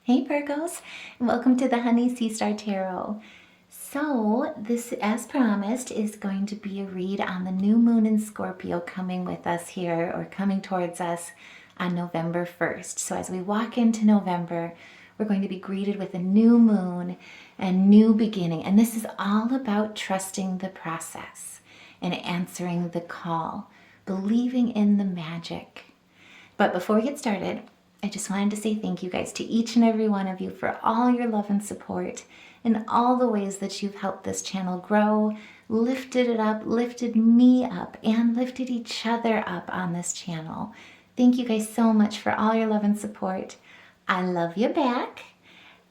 Hey Virgos, and welcome to the Honey Sea Star Tarot. So this, as promised, is going to be a read on the new moon in Scorpio coming with us here, or coming towards us on November 1st. So as we walk into November, we're going to be greeted with a new moon and new beginning. And this is all about trusting the process and answering the call, believing in the magic. But before we get started, I just wanted to say thank you guys to each and every one of you for all your love and support and all the ways that you've helped this channel grow, lifted it up, lifted me up, and lifted each other up on this channel. Thank you guys so much for all your love and support. I love you back.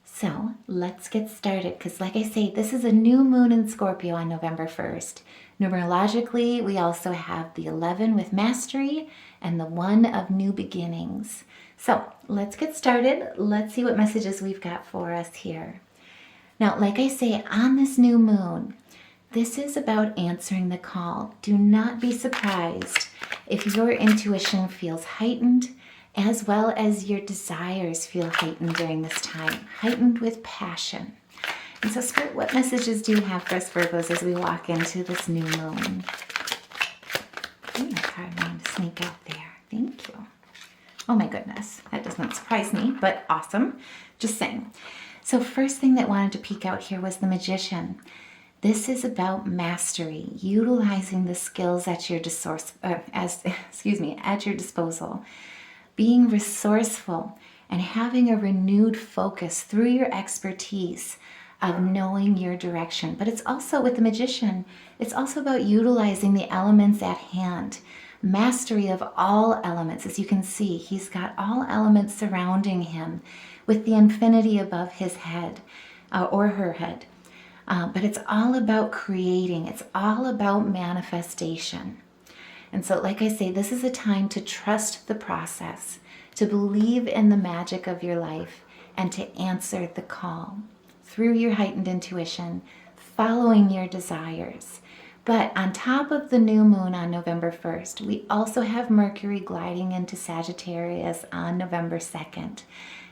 So let's get started, because like I say, this is a new moon in Scorpio on November 1st. Numerologically, we also have the 11 with mastery and the 1 of new beginnings. So let's get started. Let's see what messages we've got for us here. Now, like I say, on this new moon, this is about answering the call. Do not be surprised if your intuition feels heightened, as well as your desires feel heightened during this time, heightened with passion. And so, Spirit, what messages do you have for us, Virgos, as we walk into this new moon? Ooh, that card wanted to sneak out there. Thank you. Oh my goodness, that doesn't surprise me, but awesome. Just saying. So first thing that wanted to peek out here was the Magician. This is about mastery, utilizing the skills at your at your disposal, being resourceful, and having a renewed focus through your expertise of knowing your direction. But it's also, with the Magician, it's also about utilizing the elements at hand. Mastery of all elements. As you can see, he's got all elements surrounding him with the infinity above his head or her head. But it's all about creating. It's all about manifestation. And so, like I say, this is a time to trust the process, to believe in the magic of your life, and to answer the call through your heightened intuition, following your desires. But on top of the new moon on November 1st, we also have Mercury gliding into Sagittarius on November 2nd.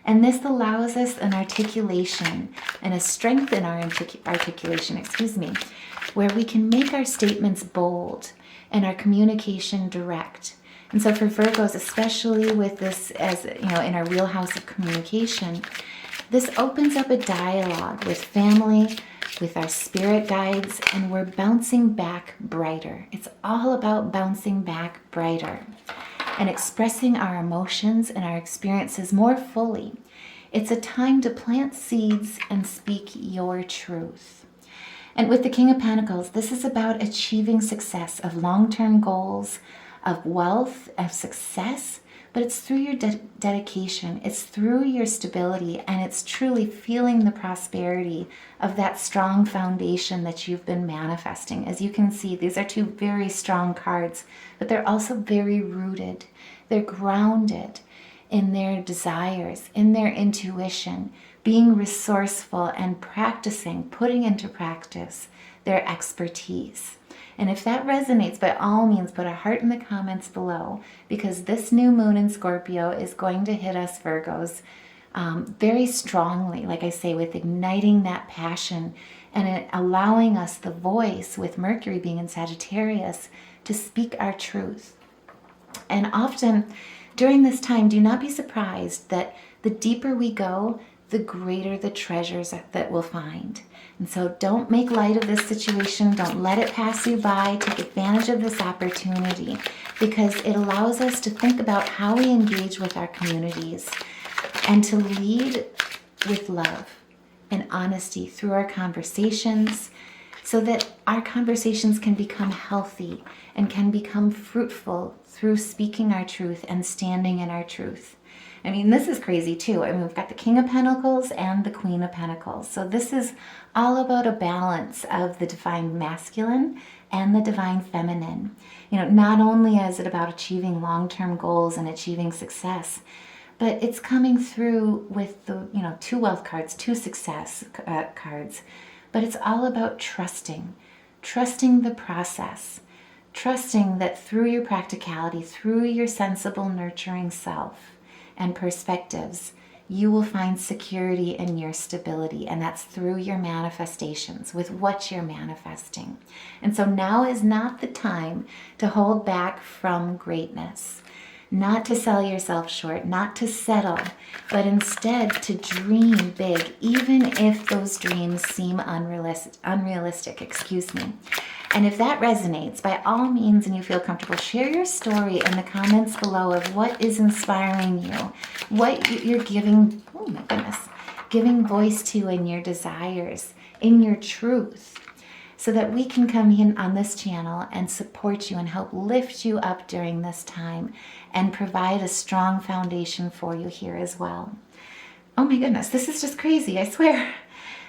And this allows us an articulation and a strength in our articulation, where we can make our statements bold and our communication direct. And so for Virgos, especially with this, as you know, in our wheelhouse of communication, this opens up a dialogue with family, with our spirit guides, and we're bouncing back brighter. It's all about bouncing back brighter and expressing our emotions and our experiences more fully. It's a time to plant seeds and speak your truth. And with the King of Pentacles, this is about achieving success of long-term goals, of wealth, of success, but it's through your dedication, it's through your stability, and it's truly feeling the prosperity of that strong foundation that you've been manifesting. As you can see, these are two very strong cards, but they're also very rooted. They're grounded in their desires, in their intuition, being resourceful and practicing, putting into practice their expertise. And if that resonates, by all means, put a heart in the comments below, because this new moon in Scorpio is going to hit us Virgos very strongly, like I say, with igniting that passion and it allowing us the voice, with Mercury being in Sagittarius, to speak our truth. And often during this time, do not be surprised that the deeper we go, the greater the treasures that we'll find. And so don't make light of this situation. Don't let it pass you by. Take advantage of this opportunity, because it allows us to think about how we engage with our communities and to lead with love and honesty through our conversations, so that our conversations can become healthy and can become fruitful through speaking our truth and standing in our truth. I mean, this is crazy too. I mean, we've got the King of Pentacles and the Queen of Pentacles. So this is all about a balance of the divine masculine and the divine feminine. You know, not only is it about achieving long-term goals and achieving success, but it's coming through with the, two wealth cards, two success cards. But it's all about trusting the process, trusting that through your practicality, through your sensible, nurturing self and perspectives, you will find security in your stability, and that's through your manifestations, with what you're manifesting. And so now is not the time to hold back from greatness, not to sell yourself short, not to settle, but instead to dream big, even if those dreams seem unrealistic, And if that resonates, by all means, and you feel comfortable, share your story in the comments below of what is inspiring you, what you're giving, oh my goodness, giving voice to in your desires, in your truth, so that we can come in on this channel and support you and help lift you up during this time and provide a strong foundation for you here as well. Oh my goodness, this is just crazy, I swear.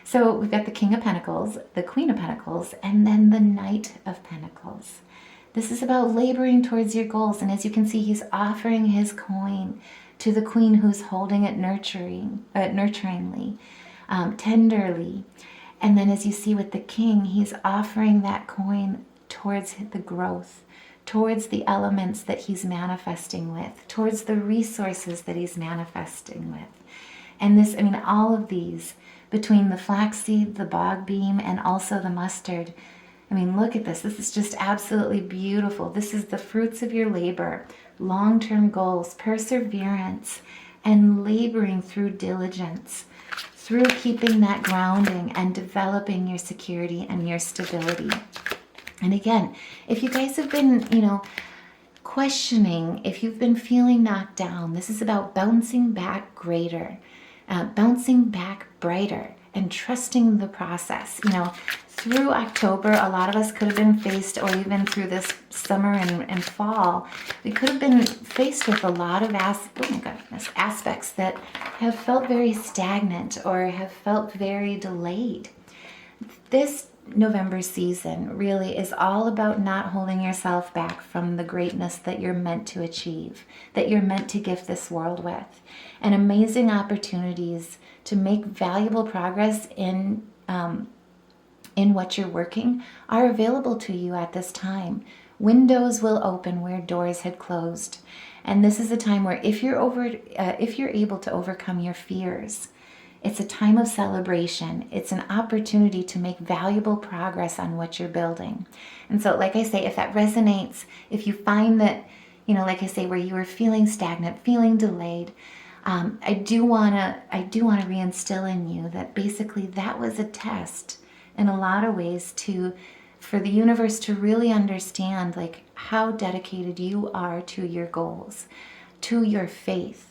So we've got the King of Pentacles, the Queen of Pentacles, and then the Knight of Pentacles. This is about laboring towards your goals. And as you can see, he's offering his coin to the Queen, who's holding it nurturingly, tenderly. And then as you see with the King, he's offering that coin towards the growth, towards the elements that he's manifesting with, towards the resources that he's manifesting with. And this, I mean, all of these, between the flaxseed, the bog bean, and also the mustard. I mean, look at this. This is just absolutely beautiful. This is the fruits of your labor, long-term goals, perseverance, and laboring through diligence, through keeping that grounding and developing your security and your stability. And again, if you guys have been, questioning, if you've been feeling knocked down, this is about bouncing back greater. Bouncing back brighter and trusting the process. Through October, a lot of us could have been faced, or even through this summer and fall, we could have been faced with a lot of aspects that have felt very stagnant or have felt very delayed. This November season really is all about not holding yourself back from the greatness that you're meant to achieve, that you're meant to gift this world with. And amazing opportunities to make valuable progress in what you're working are available to you at this time. Windows will open where doors had closed. And this is a time where if you're able to overcome your fears, it's a time of celebration. It's an opportunity to make valuable progress on what you're building. And so, like I say, if that resonates, if you find that, like I say, where you were feeling stagnant, feeling delayed, I do want to reinstill in you that basically that was a test in a lot of ways for the universe to really understand how dedicated you are to your goals, to your faith.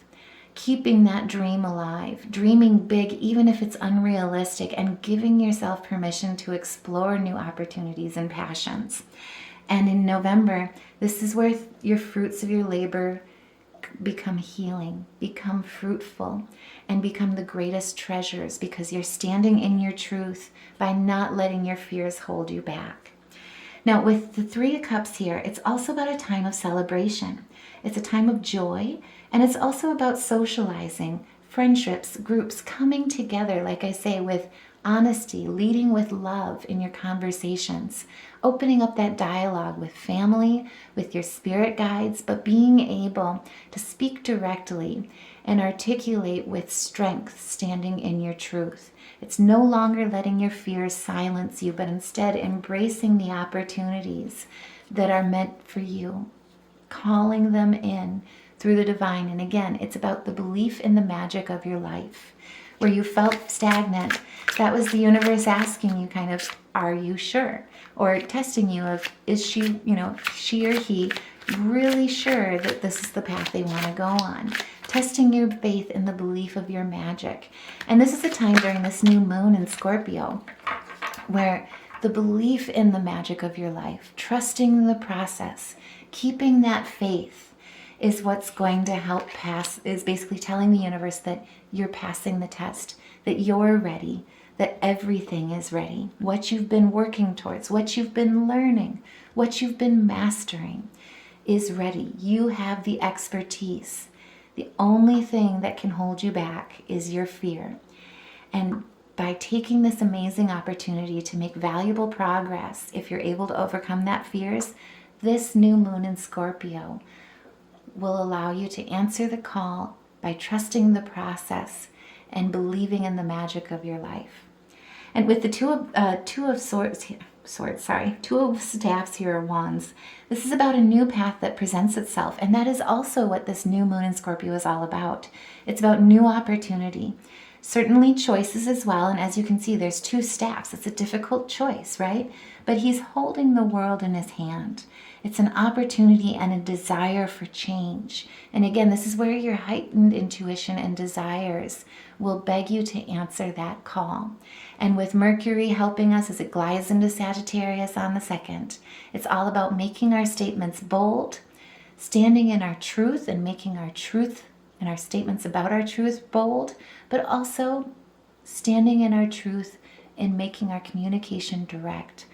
Keeping that dream alive, dreaming big, even if it's unrealistic, and giving yourself permission to explore new opportunities and passions. And in November, this is where your fruits of your labor become healing, become fruitful, and become the greatest treasures, because you're standing in your truth by not letting your fears hold you back. Now, with the Three of Cups here, it's also about a time of celebration. It's a time of joy, and it's also about socializing, friendships, groups, coming together, like I say, with honesty, leading with love in your conversations, opening up that dialogue with family, with your spirit guides, but being able to speak directly and articulate with strength, standing in your truth. It's no longer letting your fears silence you, but instead embracing the opportunities that are meant for you, calling them in through the divine. And again, it's about the belief in the magic of your life. Where you felt stagnant, that was the universe asking you kind of, are you sure? Or testing you of, is she or he really sure that this is the path they want to go on? Testing your faith in the belief of your magic. And this is a time during this new moon in Scorpio where the belief in the magic of your life, trusting the process, keeping that faith, is what's going to help is basically telling the universe that you're passing the test, that you're ready, that everything is ready. What you've been working towards, what you've been learning, what you've been mastering is ready. You have the expertise. The only thing that can hold you back is your fear. And by taking this amazing opportunity to make valuable progress, if you're able to overcome that fears, this new moon in Scorpio will allow you to answer the call by trusting the process and believing in the magic of your life. And with the two of staffs here, or wands, this is about a new path that presents itself. And that is also what this new moon in Scorpio is all about. It's about new opportunity. Certainly choices as well. And as you can see, there's two staffs. It's a difficult choice, right? But he's holding the world in his hand. It's an opportunity and a desire for change. And again, this is where your heightened intuition and desires will beg you to answer that call. And with Mercury helping us as it glides into Sagittarius on the 2nd, it's all about making our statements bold, standing in our truth and making our truth and our statements about our truth bold, but also standing in our truth and making our communication direct,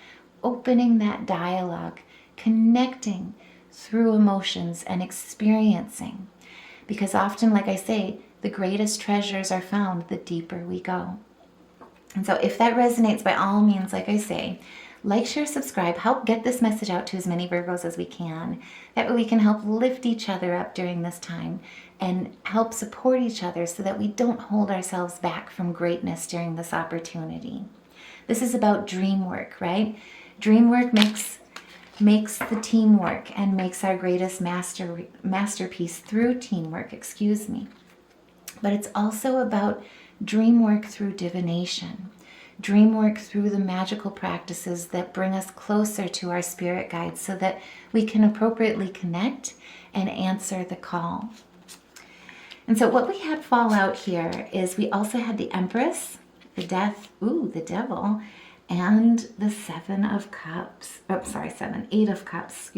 opening that dialogue, connecting through emotions and experiencing. Because often, like I say, the greatest treasures are found the deeper we go. And so if that resonates, by all means, like I say, like, share, subscribe, help get this message out to as many Virgos as we can. That way we can help lift each other up during this time and help support each other so that we don't hold ourselves back from greatness during this opportunity. This is about dream work, right? Dream work makes the teamwork and makes our greatest masterpiece through teamwork, But it's also about dream work through divination, dream work through the magical practices that bring us closer to our spirit guides so that we can appropriately connect and answer the call. And so what we had fall out here is we also had the Empress, the Death, the Devil, and the Eight of Cups,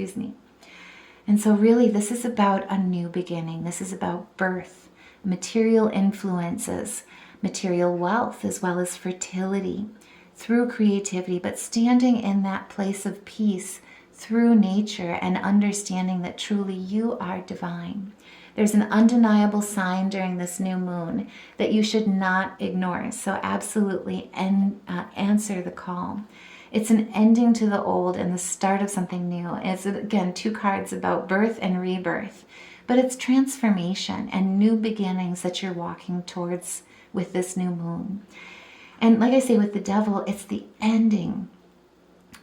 And so really this is about a new beginning. This is about birth, material influences, material wealth, as well as fertility through creativity, but standing in that place of peace through nature and understanding that truly you are divine. There's an undeniable sign during this new moon that you should not ignore. So absolutely answer the call. It's an ending to the old and the start of something new. It's, again, two cards about birth and rebirth. But it's transformation and new beginnings that you're walking towards with this new moon. And like I say, with the Devil, it's the ending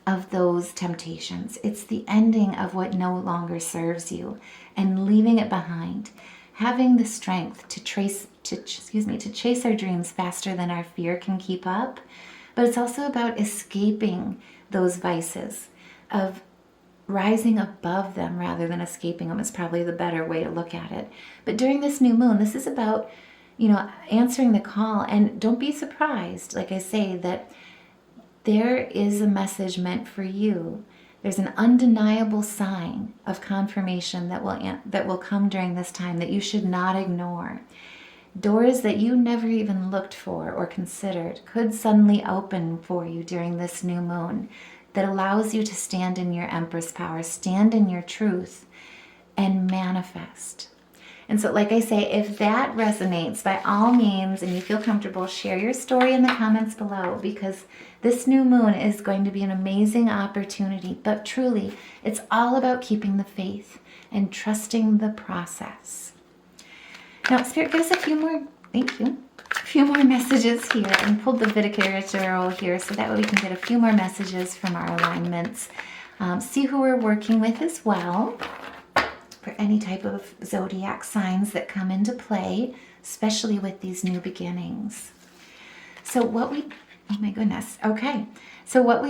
of those temptations. It's the ending of what no longer serves you and leaving it behind. Having the strength to chase our dreams faster than our fear can keep up. But it's also about escaping those vices, of rising above them rather than escaping them is probably the better way to look at it. But during this new moon, this is about, answering the call. And don't be surprised, like I say, that there is a message meant for you. There's an undeniable sign of confirmation that will come during this time that you should not ignore. Doors that you never even looked for or considered could suddenly open for you during this new moon that allows you to stand in your Empress power, stand in your truth, and manifest. And so, like I say, if that resonates, by all means, and you feel comfortable, share your story in the comments below, because this new moon is going to be an amazing opportunity. But truly, it's all about keeping the faith and trusting the process. Now, Spirit, give us a few more messages here, and pulled the Vindicator Tarot here so that way we can get a few more messages from our alignments. See who we're working with as well, for any type of zodiac signs that come into play, especially with these new beginnings. So what we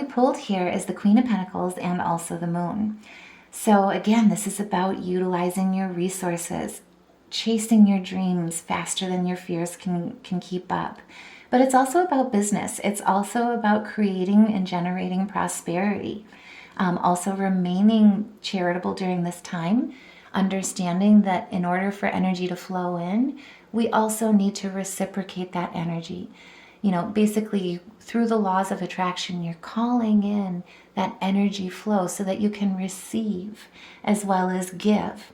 pulled here is the Queen of Pentacles and also the Moon. So again, this is about utilizing your resources, chasing your dreams faster than your fears can keep up. But it's also about business. It's also about creating and generating prosperity. Also remaining charitable during this time, understanding that in order for energy to flow in, we also need to reciprocate that energy. Basically through the laws of attraction, you're calling in that energy flow so that you can receive as well as give.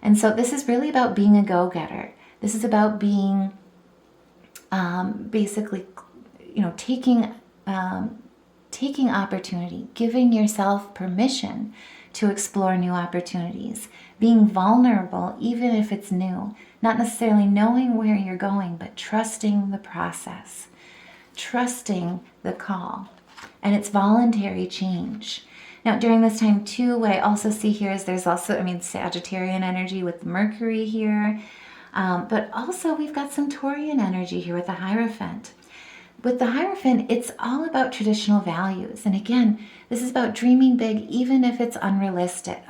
And so this is really about being a go-getter. This is about being taking opportunity, giving yourself permission to explore new opportunities. Being vulnerable, even if it's new. Not necessarily knowing where you're going, but trusting the process. Trusting the call. And it's voluntary change. Now, during this time too, what I also see here is there's also, Sagittarian energy with Mercury here. But also we've got some Taurian energy here with the Hierophant. With the Hierophant, it's all about traditional values. And again, this is about dreaming big, even if it's unrealistic.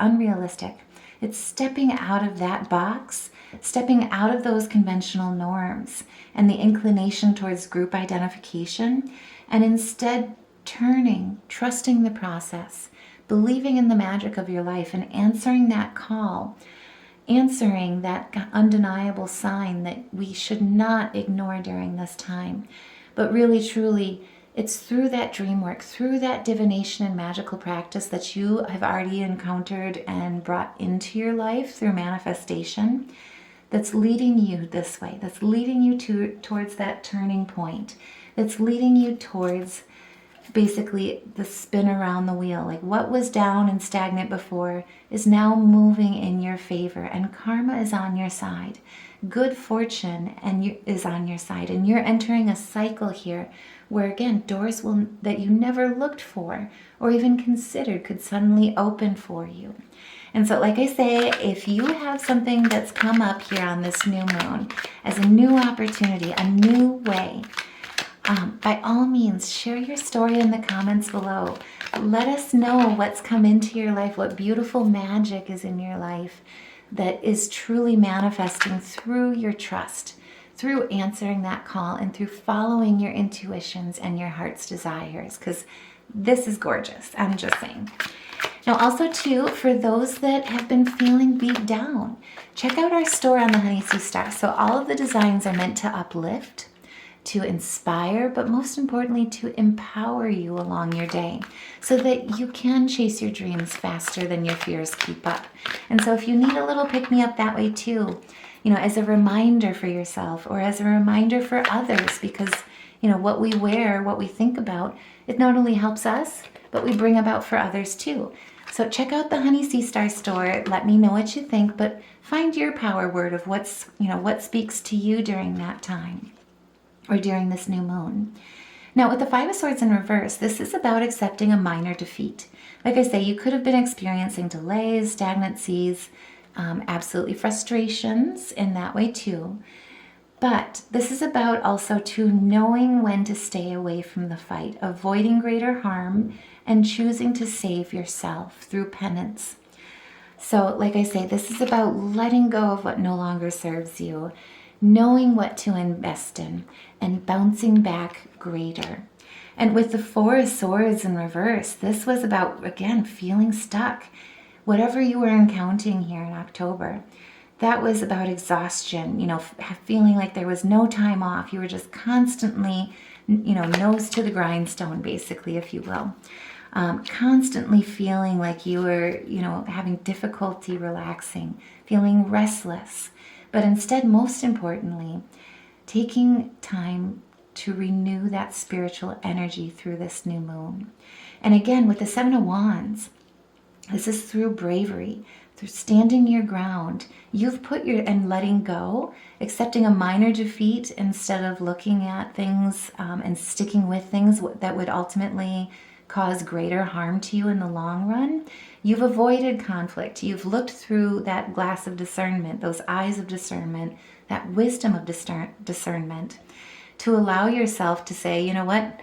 It's stepping out of that box, stepping out of those conventional norms and the inclination towards group identification, and instead trusting the process, believing in the magic of your life and answering that call, answering that undeniable sign that we should not ignore during this time. But really, truly, it's through that dream work, through that divination and magical practice that you have already encountered and brought into your life through manifestation, that's leading you this way, that's leading you towards that turning point, that's leading you towards basically the spin around the wheel. Like what was down and stagnant before is now moving in your favor, and karma is on your side. Good fortune is on your side, and you're entering a cycle here where, again, doors that you never looked for or even considered could suddenly open for you. And so, like I say, if you have something that's come up here on this new moon as a new opportunity, a new way, by all means, share your story in the comments below. Let us know what's come into your life, what beautiful magic is in your life that is truly manifesting through your trust, through answering that call, and through following your intuitions and your heart's desires, because this is gorgeous. I'm just saying. Now, also, too, for those that have been feeling beat down, check out our store on the Honey Sea Star. So all of the designs are meant to uplift, to inspire, but most importantly, to empower you along your day so that you can chase your dreams faster than your fears keep up. And so if you need a little pick-me-up that way too, as a reminder for yourself or as a reminder for others, because, what we wear, what we think about, it not only helps us, but we bring about for others too. So check out the Honey Sea Star store. Let me know what you think, but find your power word of what speaks to you during that time, or during this new moon. Now, with the Five of Swords in reverse, this is about accepting a minor defeat. Like I say, you could have been experiencing delays, stagnancies, absolutely frustrations in that way too. But this is about also too knowing when to stay away from the fight, avoiding greater harm, and choosing to save yourself through penance. So, like I say, this is about letting go of what no longer serves you, knowing what to invest in, and bouncing back greater. And with the Four of Swords in reverse, this was about, again, feeling stuck. Whatever you were encountering here in October, that was about exhaustion, feeling like there was no time off. You were just constantly, nose to the grindstone, basically, if you will. Constantly feeling like you were, having difficulty relaxing, feeling restless. But instead, most importantly, taking time to renew that spiritual energy through this new moon. And again, with the Seven of Wands, this is through bravery, through standing your ground. You've and letting go, accepting a minor defeat instead of looking at things and sticking with things that would ultimately cause greater harm to you in the long run. You've avoided conflict. You've looked through that glass of discernment, those eyes of discernment, that wisdom of discernment, to allow yourself to say, you know what?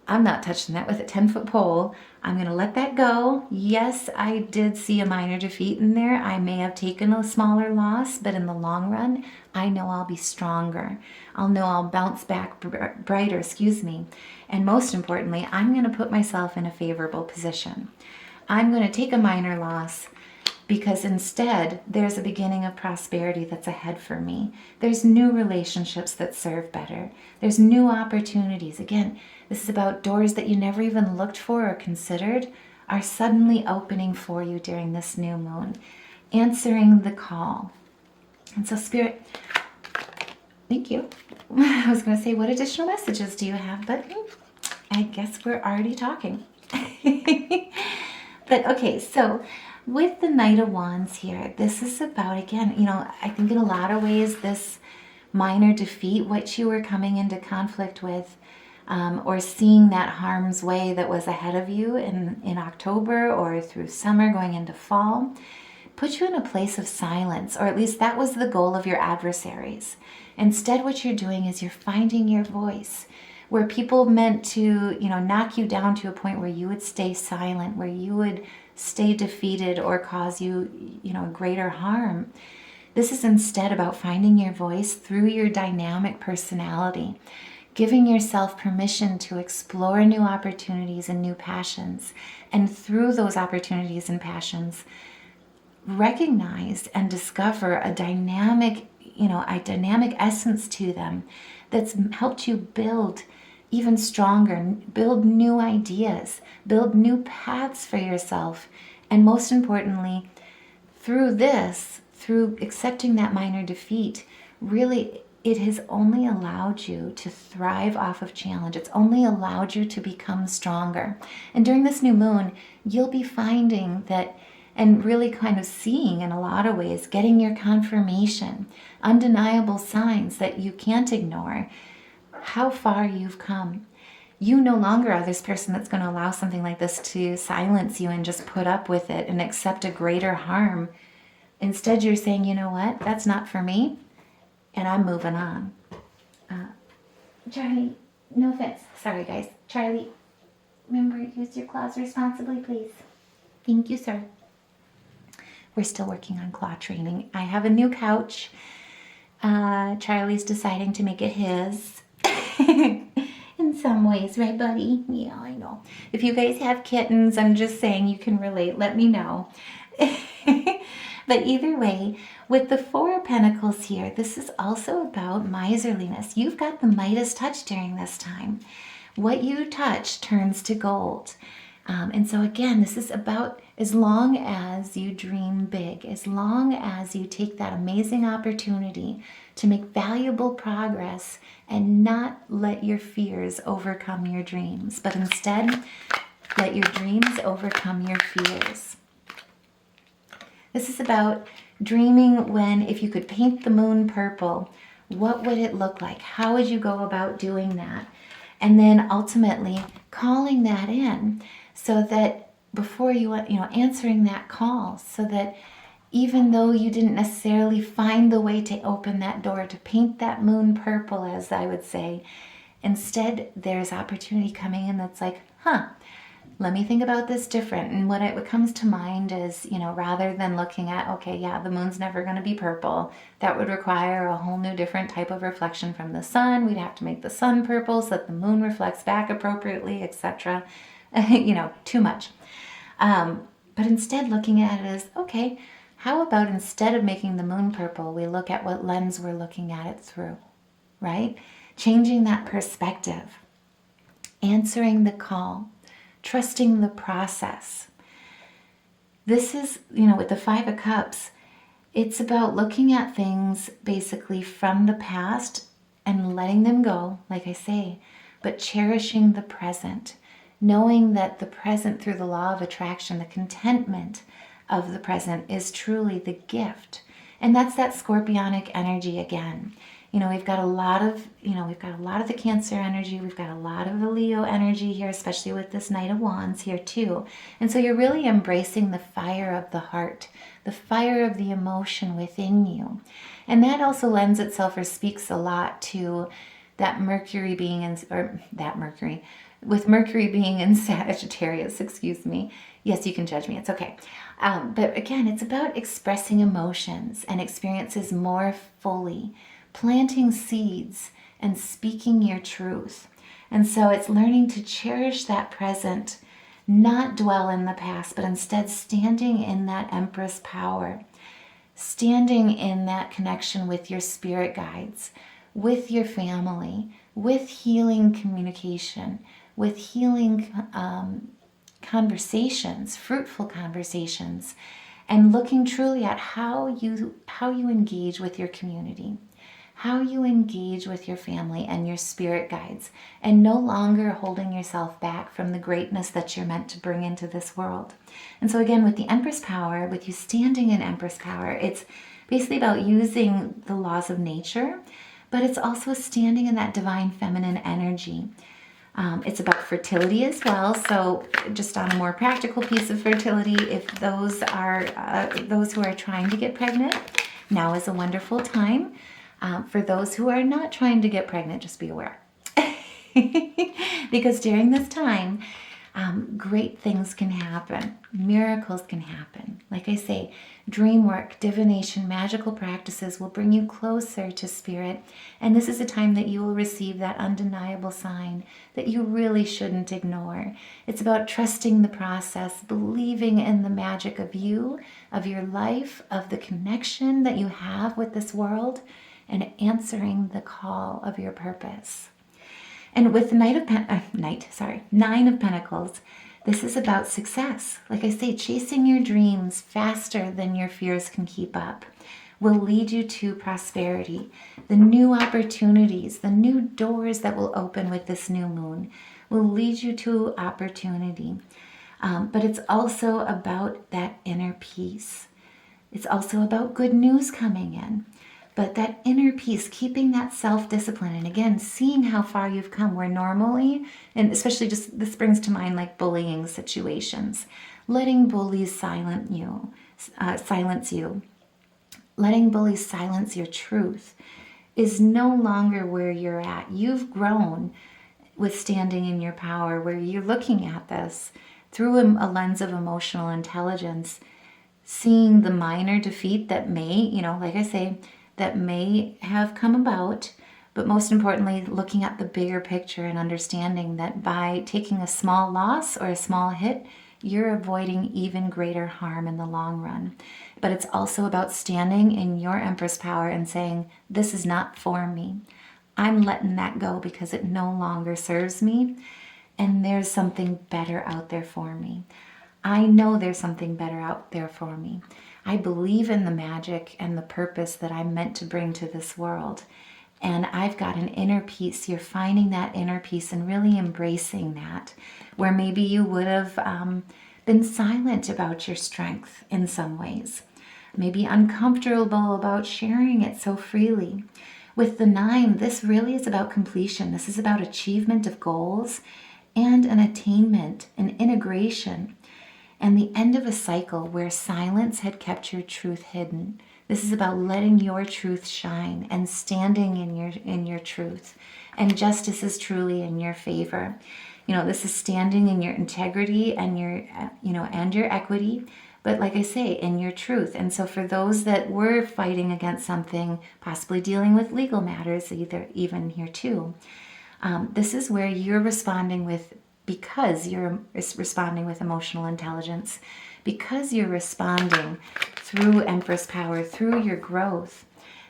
I'm not touching that with a 10-foot pole. I'm going to let that go. Yes, I did see a minor defeat in there. I may have taken a smaller loss, but in the long run, I know I'll be stronger. I'll bounce back brighter, And most importantly, I'm going to put myself in a favorable position. I'm going to take a minor loss because instead there's a beginning of prosperity that's ahead for me. There's new relationships that serve better. There's new opportunities. Again, this is about doors that you never even looked for or considered are suddenly opening for you during this new moon, answering the call. And so, Spirit, thank you. I was going to say, what additional messages do you have? But I guess we're already talking. But okay, so with the Knight of Wands here, this is about, again, I think in a lot of ways, this minor defeat, which you were coming into conflict with, or seeing that harm's way that was ahead of you in October or through summer going into fall, put you in a place of silence, or at least that was the goal of your adversaries. Instead, what you're doing is you're finding your voice. Where people meant to, knock you down to a point where you would stay silent, where you would stay defeated or cause you, greater harm. This is instead about finding your voice through your dynamic personality, giving yourself permission to explore new opportunities and new passions. And through those opportunities and passions, recognize and discover a dynamic essence to them that's helped you build even stronger, build new ideas, build new paths for yourself. And most importantly, through accepting that minor defeat, really it has only allowed you to thrive off of challenge. It's only allowed you to become stronger. And during this new moon, you'll be finding that, and really kind of seeing in a lot of ways, getting your confirmation, undeniable signs that you can't ignore, how far you've come. You no longer are this person that's going to allow something like this to silence you and just put up with it and accept a greater harm. Instead, you're saying, you know what, that's not for me, and I'm moving on. Charlie, no offense. Sorry, guys. Charlie, remember, use your claws responsibly, please. Thank you, sir. We're still working on claw training. I have a new couch. Charlie's deciding to make it his. In some ways, right, buddy? Yeah, I know. If you guys have kittens, I'm just saying you can relate. Let me know. But either way, with the Four of Pentacles here, this is also about miserliness. You've got the Midas touch during this time. What you touch turns to gold. And so again, this is about, as long as you dream big, as long as you take that amazing opportunity to make valuable progress and not let your fears overcome your dreams, but instead let your dreams overcome your fears. This is about dreaming when, if you could paint the moon purple, what would it look like? How would you go about doing that? And then ultimately calling that in, so that before answering that call, so that even though you didn't necessarily find the way to open that door, to paint that moon purple, as I would say, instead there's opportunity coming in that's like, let me think about this different. And what comes to mind is, rather than looking at, okay, yeah, the moon's never going to be purple, that would require a whole new different type of reflection from the sun. We'd have to make the sun purple so that the moon reflects back appropriately, etc. Too much. But instead looking at it as, okay, how about instead of making the moon purple, we look at what lens we're looking at it through, right? Changing that perspective, answering the call, trusting the process. This is, with the Five of Cups, it's about looking at things basically from the past and letting them go, like I say, but cherishing the present, knowing that the present, through the law of attraction, the contentment of the present is truly the gift. And that's that scorpionic energy again. We've got a lot of the Cancer energy. We've got a lot of the Leo energy here, especially with this Knight of Wands here too. And so you're really embracing the fire of the heart, the fire of the emotion within you. And that also lends itself, or speaks a lot to that Mercury being with Mercury being in Sagittarius, excuse me. Yes, you can judge me, it's okay. But again, it's about expressing emotions and experiences more fully, planting seeds and speaking your truth. And so it's learning to cherish that present, not dwell in the past, but instead standing in that Empress power, standing in that connection with your spirit guides, with your family, with healing communication, with healing conversations, fruitful conversations, and looking truly at how you engage with your community, how you engage with your family and your spirit guides, and no longer holding yourself back from the greatness that you're meant to bring into this world. And so again, with the Empress power, with you standing in Empress power, it's basically about using the laws of nature, but it's also standing in that divine feminine energy. It's about fertility as well. So just on a more practical piece of fertility, if those are those who are trying to get pregnant, now is a wonderful time. For those who are not trying to get pregnant, just be aware. Because during this time, great things can happen. Miracles can happen. Like I say, dream work, divination, magical practices will bring you closer to spirit. And this is a time that you will receive that undeniable sign that you really shouldn't ignore. It's about trusting the process, believing in the magic of you, of your life, of the connection that you have with this world, and answering the call of your purpose. And with the Nine of Pentacles, this is about success. Like I say, chasing your dreams faster than your fears can keep up will lead you to prosperity. The new opportunities, the new doors that will open with this new moon will lead you to opportunity. But it's also about that inner peace. It's also about good news coming in. But that inner peace, keeping that self-discipline, and again, seeing how far you've come, where normally, and especially just this brings to mind like bullying situations, letting bullies silence you, letting bullies silence your truth is no longer where you're at. You've grown with standing in your power, where you're looking at this through a lens of emotional intelligence, seeing the minor defeat that may, like I say, that may have come about, but most importantly, looking at the bigger picture and understanding that by taking a small loss or a small hit, you're avoiding even greater harm in the long run. But it's also about standing in your Empress power and saying, this is not for me. I'm letting that go because it no longer serves me, and there's something better out there for me. I know there's something better out there for me. I believe in the magic and the purpose that I'm meant to bring to this world. And I've got an inner peace. You're finding that inner peace and really embracing that, where maybe you would have been silent about your strength in some ways, maybe uncomfortable about sharing it so freely. With the 9, this really is about completion. This is about achievement of goals and an attainment, an integration, and the end of a cycle where silence had kept your truth hidden. This is about letting your truth shine and standing in your truth. And justice is truly in your favor. This is standing in your integrity and your equity, but like I say, in your truth. And so for those that were fighting against something, possibly dealing with legal matters, even here too, this is where you're responding with, because you're responding with emotional intelligence, because you're responding through Empress power, through your growth,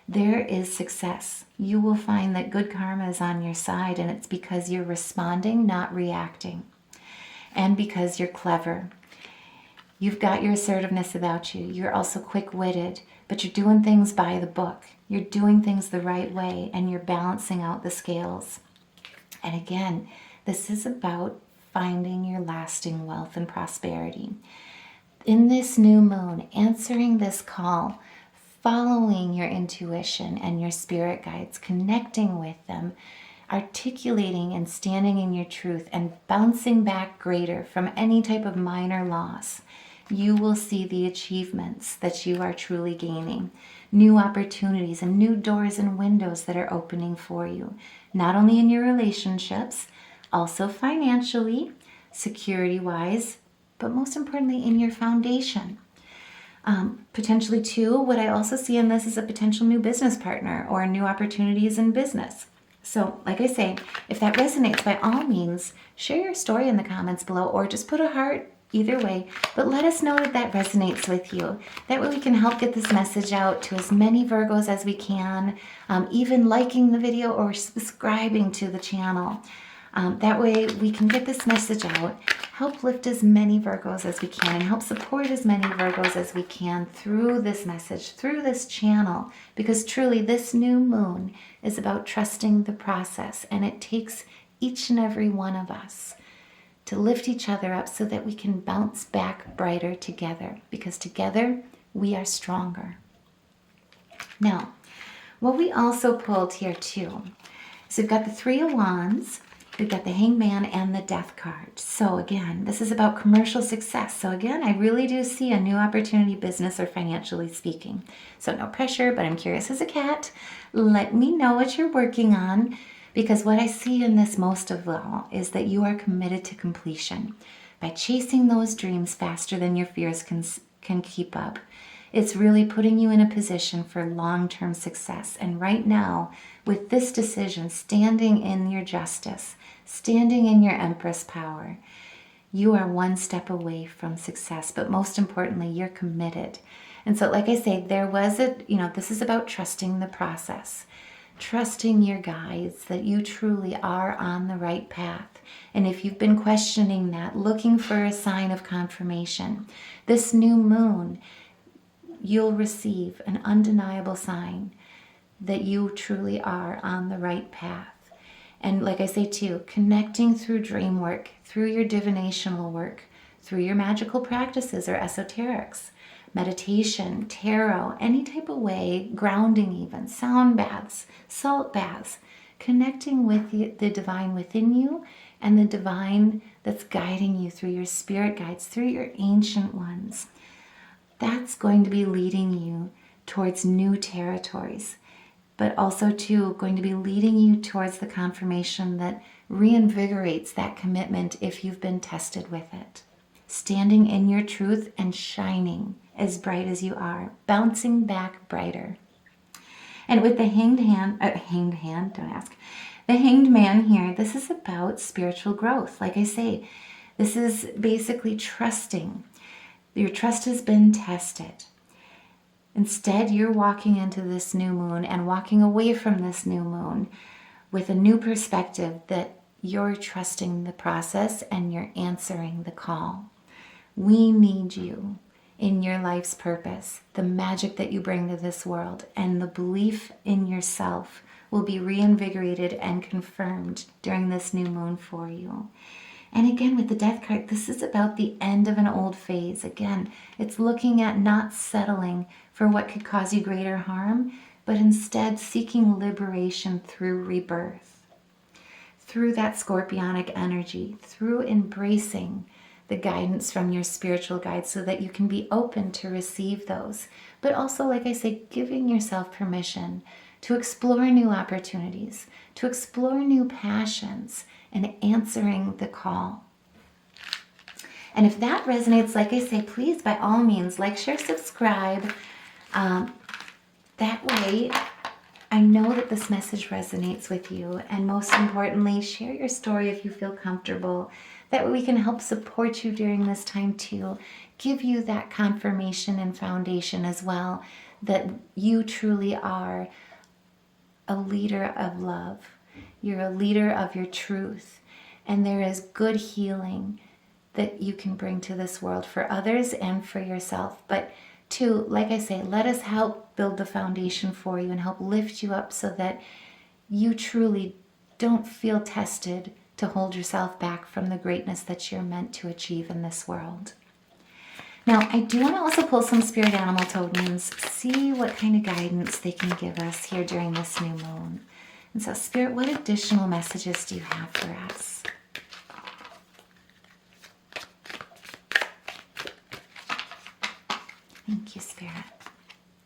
there is success. You will find that good karma is on your side, and it's because you're responding, not reacting, and because you're clever. You've got your assertiveness about you. You're also quick-witted, but you're doing things by the book. You're doing things the right way, and you're balancing out the scales. And again, this is about finding your lasting wealth and prosperity. In this new moon, answering this call, following your intuition and your spirit guides, connecting with them, articulating and standing in your truth, and bouncing back greater from any type of minor loss, you will see the achievements that you are truly gaining, new opportunities and new doors and windows that are opening for you, not only in your relationships, also financially, security-wise, but most importantly in your foundation. Potentially too, what I also see in this is a potential new business partner or new opportunities in business. So like I say, if that resonates, by all means, share your story in the comments below, or just put a heart, either way, but let us know that resonates with you. That way we can help get this message out to as many Virgos as we can, even liking the video or subscribing to the channel. That way we can get this message out, help lift as many Virgos as we can and help support as many Virgos as we can through this message, through this channel, because truly this new moon is about trusting the process, and it takes each and every one of us to lift each other up so that we can bounce back brighter together, because together we are stronger. Now, what we also pulled here too, so we've got the Three of Wands, we've got the Hangman, and the Death card. So again, this is about commercial success. So again, I really do see a new opportunity, business or financially speaking. So no pressure, but I'm curious as a cat. Let me know what you're working on, because what I see in this most of all is that you are committed to completion. By chasing those dreams faster than your fears can keep up, it's really putting you in a position for long-term success. And right now, with this decision, standing in your justice, standing in your Empress power, you are one step away from success. But most importantly, you're committed. And so, like I say, this is about trusting the process, trusting your guides, that you truly are on the right path. And if you've been questioning that, looking for a sign of confirmation, this new moon, you'll receive an undeniable sign that you truly are on the right path. And like I say too, connecting through dream work, through your divinational work, through your magical practices or esoterics, meditation, tarot, any type of way, grounding even, sound baths, salt baths, connecting with the divine within you and the divine that's guiding you through your spirit guides, through your ancient ones. That's going to be leading you towards new territories, but also too going to be leading you towards the confirmation that reinvigorates that commitment if you've been tested with it. Standing in your truth and shining as bright as you are, bouncing back brighter. And with the the Hanged Man here, this is about spiritual growth. Like I say, this is basically trusting. Your trust has been tested. Instead, you're walking into this new moon and walking away from this new moon with a new perspective that you're trusting the process and you're answering the call. We need you in your life's purpose. The magic that you bring to this world and the belief in yourself will be reinvigorated and confirmed during this new moon for you. And again, with the Death card, this is about the end of an old phase. Again, it's looking at not settling for what could cause you greater harm, but instead seeking liberation through rebirth, through that scorpionic energy, through embracing the guidance from your spiritual guides so that you can be open to receive those. But also, like I say, giving yourself permission to explore new opportunities, to explore new passions, and answering the call. And if that resonates, like I say, please, by all means, like, share, subscribe. That way, I know that this message resonates with you. And most importantly, share your story if you feel comfortable. That way we can help support you during this time too. Give you that confirmation and foundation as well, that you truly are a leader of love. You're a leader of your truth, and there is good healing that you can bring to this world for others and for yourself. But too, like I say, let us help build the foundation for you and help lift you up so that you truly don't feel tested to hold yourself back from the greatness that you're meant to achieve in this world. Now, I do want to also pull some spirit animal tokens, see what kind of guidance they can give us here during this new moon. And so, Spirit, what additional messages do you have for us? Thank you, Spirit.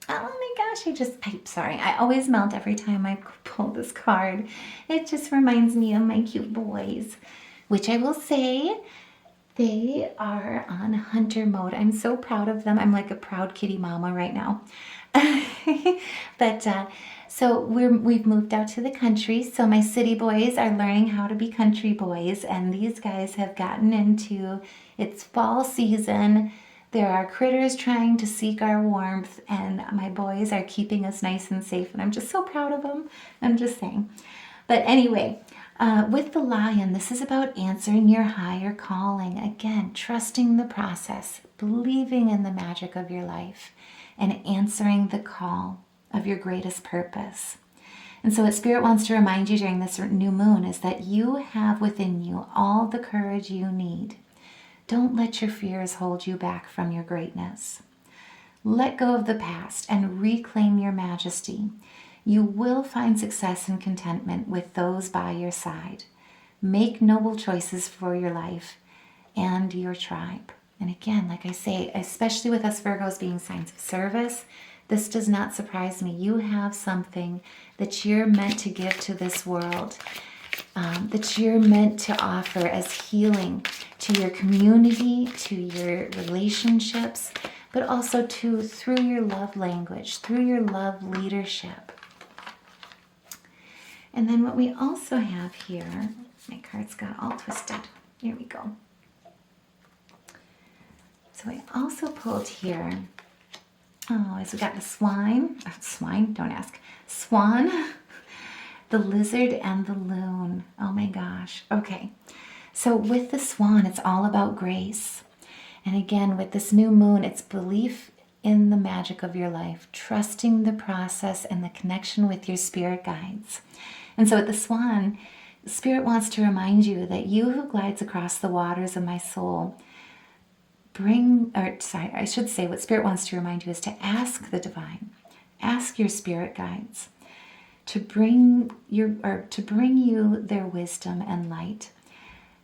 Oh my gosh, sorry. I always melt every time I pull this card. It just reminds me of my cute boys, which I will say, they are on hunter mode. I'm so proud of them. I'm like a proud kitty mama right now. But so we've moved out to the country. So my city boys are learning how to be country boys, and these guys have gotten into, it's fall season. There are critters trying to seek our warmth, and my boys are keeping us nice and safe, and I'm just so proud of them. I'm just saying. But anyway, With the Lion, this is about answering your higher calling. Again, trusting the process, believing in the magic of your life, and answering the call of your greatest purpose. And so what Spirit wants to remind you during this new moon is that you have within you all the courage you need. Don't let your fears hold you back from your greatness. Let go of the past and reclaim your majesty. You will find success and contentment with those by your side. Make noble choices for your life and your tribe. And again, like I say, especially with us Virgos being signs of service, this does not surprise me. You have something that you're meant to give to this world, that you're meant to offer as healing to your community, to your relationships, but also through your love language, through your love leadership. And then what we also have here, my cards got all twisted. Here we go. So I also pulled here, so we got the swan, don't ask, swan, the lizard, and the loon. Oh my gosh. Okay. So with the swan, it's all about grace. And again, with this new moon, it's belief in the magic of your life, trusting the process and the connection with your spirit guides. And so with the swan, Spirit wants to remind you that you who glides across the waters of my soul, what Spirit wants to remind you is to ask the divine, ask your spirit guides to bring you their wisdom and light,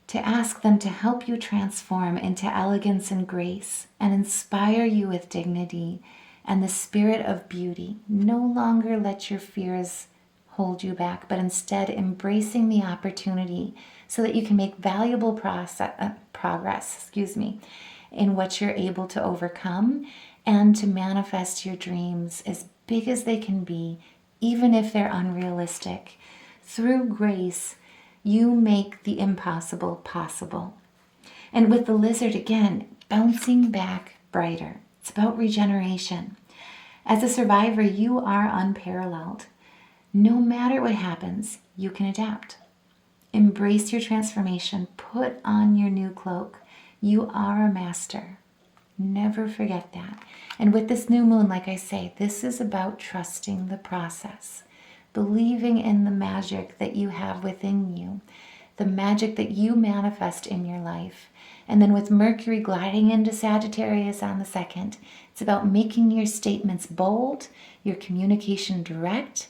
to ask them to help you transform into elegance and grace and inspire you with dignity and the spirit of beauty. No longer let your fears hold you back, but instead embracing the opportunity so that you can make valuable progress in what you're able to overcome and to manifest your dreams as big as they can be, even if they're unrealistic. Through grace, you make the impossible possible. And with the lizard, again, bouncing back brighter. It's about regeneration. As a survivor, you are unparalleled. No matter what happens, you can adapt. Embrace your transformation. Put on your new cloak. You are a master. Never forget that. And with this new moon, like I say, this is about trusting the process, believing in the magic that you have within you, the magic that you manifest in your life. And then with Mercury gliding into Sagittarius on the 2nd, it's about making your statements bold, your communication direct,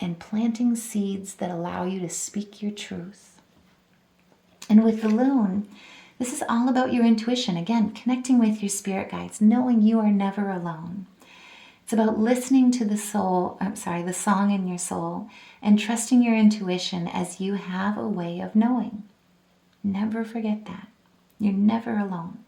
and planting seeds that allow you to speak your truth. And with the Loon, this is all about your intuition. Again, connecting with your spirit guides, knowing you are never alone. It's about listening to the song in your soul, and trusting your intuition as you have a way of knowing. Never forget that. You're never alone.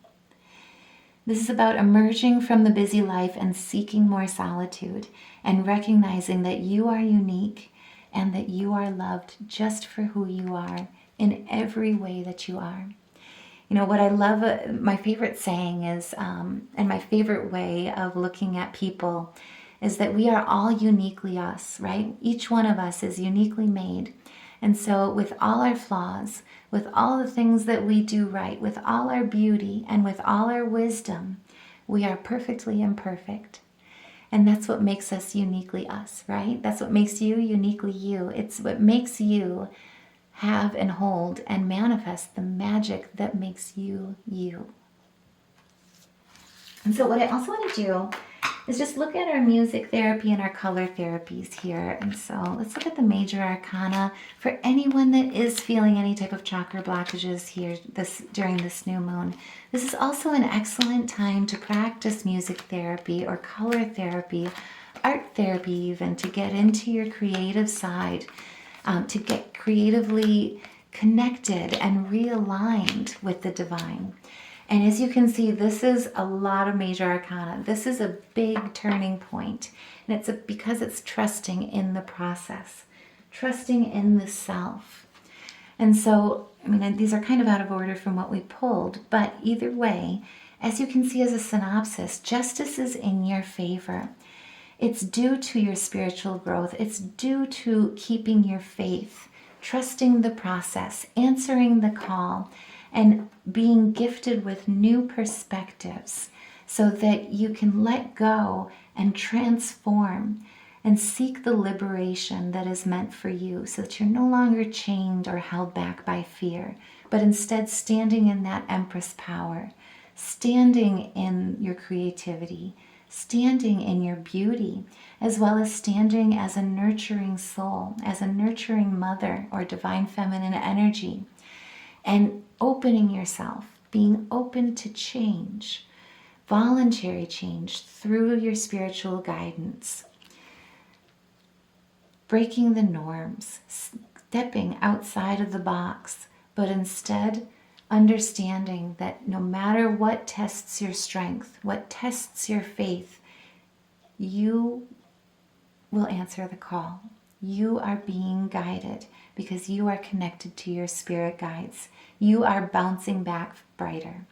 This is about emerging from the busy life and seeking more solitude and recognizing that you are unique and that you are loved just for who you are in every way that you are. You know, what I love, my favorite saying is, and my favorite way of looking at people is that we are all uniquely us, right? Each one of us is uniquely made. And so with all our flaws, with all the things that we do right, with all our beauty and with all our wisdom, we are perfectly imperfect. And that's what makes us uniquely us, right? That's what makes you uniquely you. It's what makes you have and hold and manifest the magic that makes you you. And so what I also want to do is just look at our music therapy and our color therapies here. And so let's look at the major arcana for anyone that is feeling any type of chakra blockages here during this new moon. This is also an excellent time to practice music therapy or color therapy, art therapy even, to get into your creative side, to get creatively connected and realigned with the divine. And as you can see, this is a lot of major arcana. This is a big turning point. And it's because it's trusting in the process, trusting in the self. And so, I mean, these are kind of out of order from what we pulled, but either way, as you can see as a synopsis, justice is in your favor. It's due to your spiritual growth. It's due to keeping your faith, trusting the process, answering the call, and being gifted with new perspectives so that you can let go and transform and seek the liberation that is meant for you, so that you're no longer chained or held back by fear, but instead standing in that Empress power, standing in your creativity, standing in your beauty, as well as standing as a nurturing soul, as a nurturing mother or divine feminine energy, and opening yourself, being open to change, voluntary change through your spiritual guidance, breaking the norms, stepping outside of the box, but instead understanding that no matter what tests your strength, what tests your faith, you will answer the call. You are being guided because you are connected to your spirit guides. You are bouncing back brighter.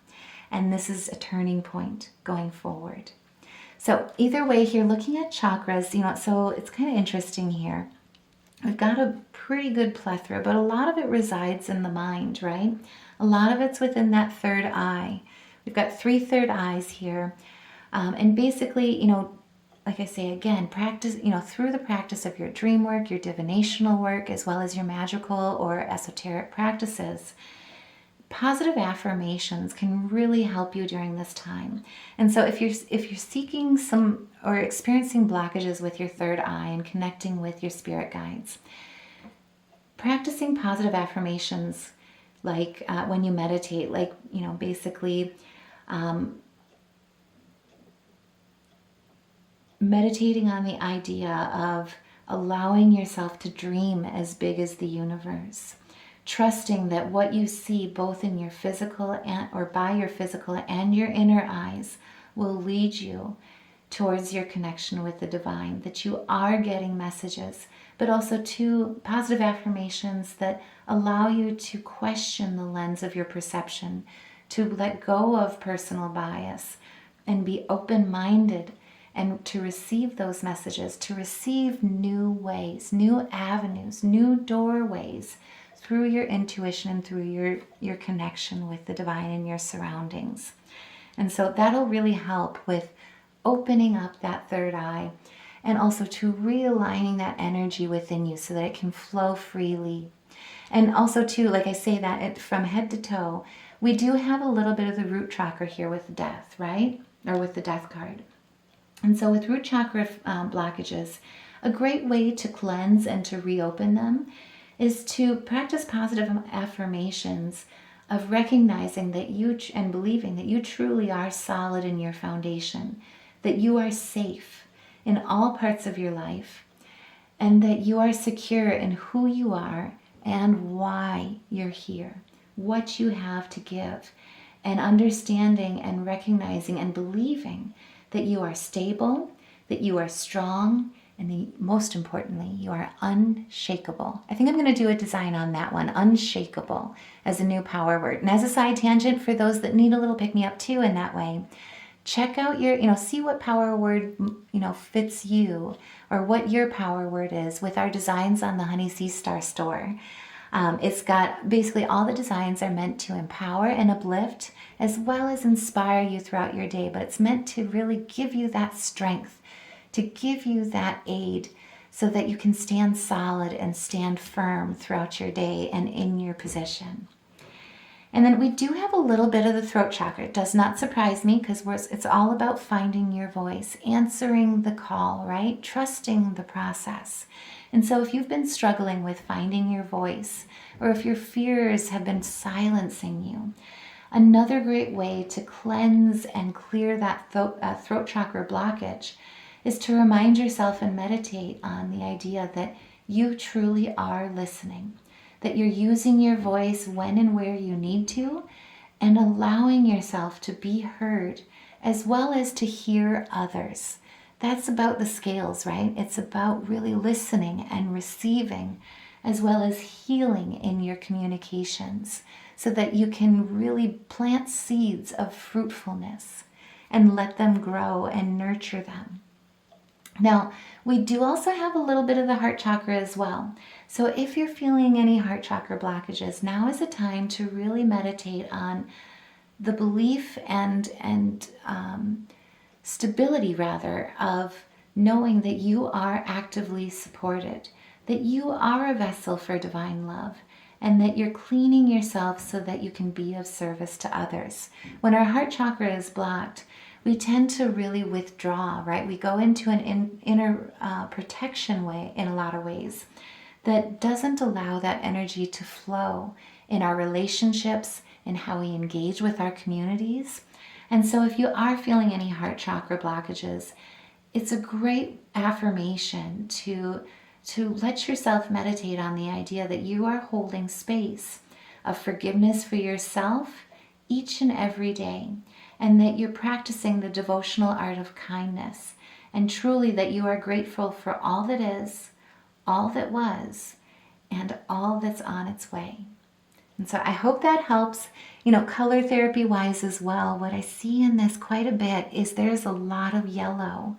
And this is a turning point going forward. So either way here, looking at chakras, so it's kind of interesting here. We've got a pretty good plethora, but a lot of it resides in the mind, right? A lot of it's within that third eye. We've got 3 third eyes here. And basically, like I say again, practice, through the practice of your dream work, your divinational work, as well as your magical or esoteric practices, positive affirmations can really help you during this time. And so if you're seeking some or experiencing blockages with your third eye and connecting with your spirit guides, practicing positive affirmations, like when you meditate, like, basically meditating on the idea of allowing yourself to dream as big as the universe, trusting that what you see both in your physical or by your physical and your inner eyes will lead you towards your connection with the divine, that you are getting messages, but also 2 positive affirmations that allow you to question the lens of your perception, to let go of personal bias and be open-minded, and to receive those messages, to receive new ways, new avenues, new doorways through your intuition and through your connection with the divine in your surroundings. And so that'll really help with opening up that third eye, and also to realigning that energy within you so that it can flow freely. And also too, like I say, that from head to toe, we do have a little bit of the root chakra here with death, right? Or with the death card. And so with root chakra blockages, a great way to cleanse and to reopen them is to practice positive affirmations of recognizing that you and believing that you truly are solid in your foundation, that you are safe in all parts of your life, and that you are secure in who you are and why you're here, what you have to give, and understanding and recognizing and believing that you are stable, that you are strong, and most importantly, you are unshakable. I think I'm going to do a design on that one, unshakable, as a new power word. And as a side tangent, for those that need a little pick-me-up too in that way, check out your, see what power word, fits you, or what your power word is with our designs on the Honey Sea Star store. It's got basically all the designs are meant to empower and uplift as well as inspire you throughout your day, but it's meant to really give you that strength, to give you that aid so that you can stand solid and stand firm throughout your day and in your position. And then we do have a little bit of the throat chakra. It does not surprise me because it's all about finding your voice, answering the call, right? Trusting the process. And so if you've been struggling with finding your voice, or if your fears have been silencing you, another great way to cleanse and clear that throat chakra blockage is to remind yourself and meditate on the idea that you truly are listening, that you're using your voice when and where you need to, and allowing yourself to be heard as well as to hear others. That's about the scales, right? It's about really listening and receiving as well as healing in your communications so that you can really plant seeds of fruitfulness and let them grow and nurture them. Now, we do also have a little bit of the heart chakra as well. So if you're feeling any heart chakra blockages, now is a time to really meditate on the belief and stability, rather, of knowing that you are actively supported, that you are a vessel for divine love, and that you're cleaning yourself so that you can be of service to others. When our heart chakra is blocked, we tend to really withdraw, right? We go into an inner protection way in a lot of ways that doesn't allow that energy to flow in our relationships and how we engage with our communities. And so if you are feeling any heart chakra blockages, it's a great affirmation to let yourself meditate on the idea that you are holding space of forgiveness for yourself each and every day, and that you're practicing the devotional art of kindness, and truly that you are grateful for all that is, all that was, and all that's on its way. And so I hope that helps. Color therapy wise as well, what I see in this quite a bit is there's a lot of yellow.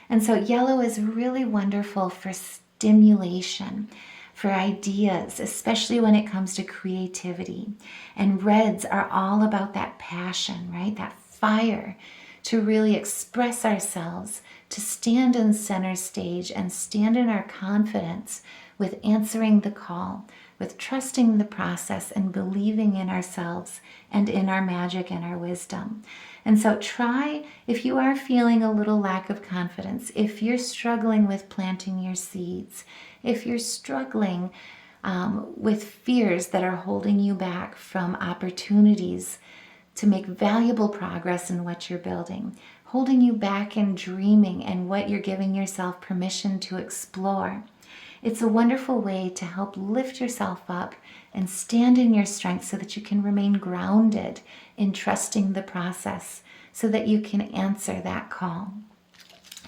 And so yellow is really wonderful for stimulation, for ideas, especially when it comes to creativity. And reds are all about that passion, right? That fire to really express ourselves, to stand in center stage and stand in our confidence with answering the call, with trusting the process and believing in ourselves and in our magic and our wisdom. And so try, if you are feeling a little lack of confidence, if you're struggling with planting your seeds, if you're struggling with fears that are holding you back from opportunities to make valuable progress in what you're building, holding you back in dreaming and what you're giving yourself permission to explore, it's a wonderful way to help lift yourself up and stand in your strength so that you can remain grounded in trusting the process so that you can answer that call.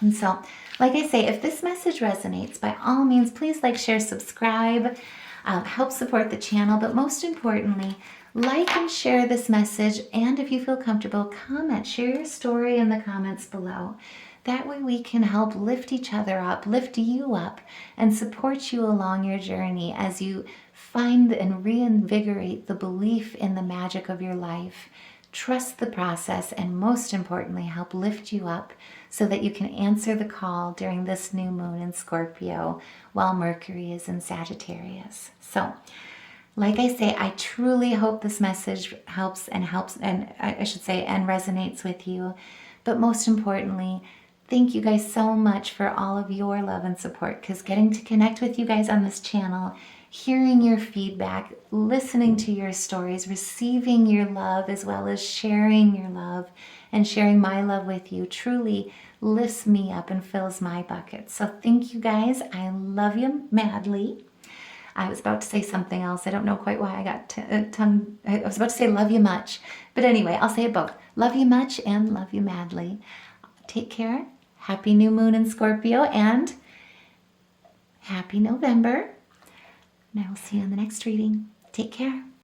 And so, like I say, if this message resonates, by all means, please like, share, subscribe, help support the channel, but most importantly, like and share this message, and if you feel comfortable, comment, share your story in the comments below. That way we can help lift each other up, lift you up, and support you along your journey as you find and reinvigorate the belief in the magic of your life. Trust the process, and most importantly, help lift you up so that you can answer the call during this new moon in Scorpio while Mercury is in Sagittarius. So, like I say, I truly hope this message helps and resonates with you. But most importantly, thank you guys so much for all of your love and support, because getting to connect with you guys on this channel, hearing your feedback, listening to your stories, receiving your love, as well as sharing your love and sharing my love with you, truly lifts me up and fills my bucket. So thank you guys. I love you madly. I was about to say something else. I don't know quite why I got tongue. I was about to say love you much. But anyway, I'll say it both. Love you much and love you madly. Take care. Happy new moon in Scorpio and happy November. And I will see you in the next reading. Take care.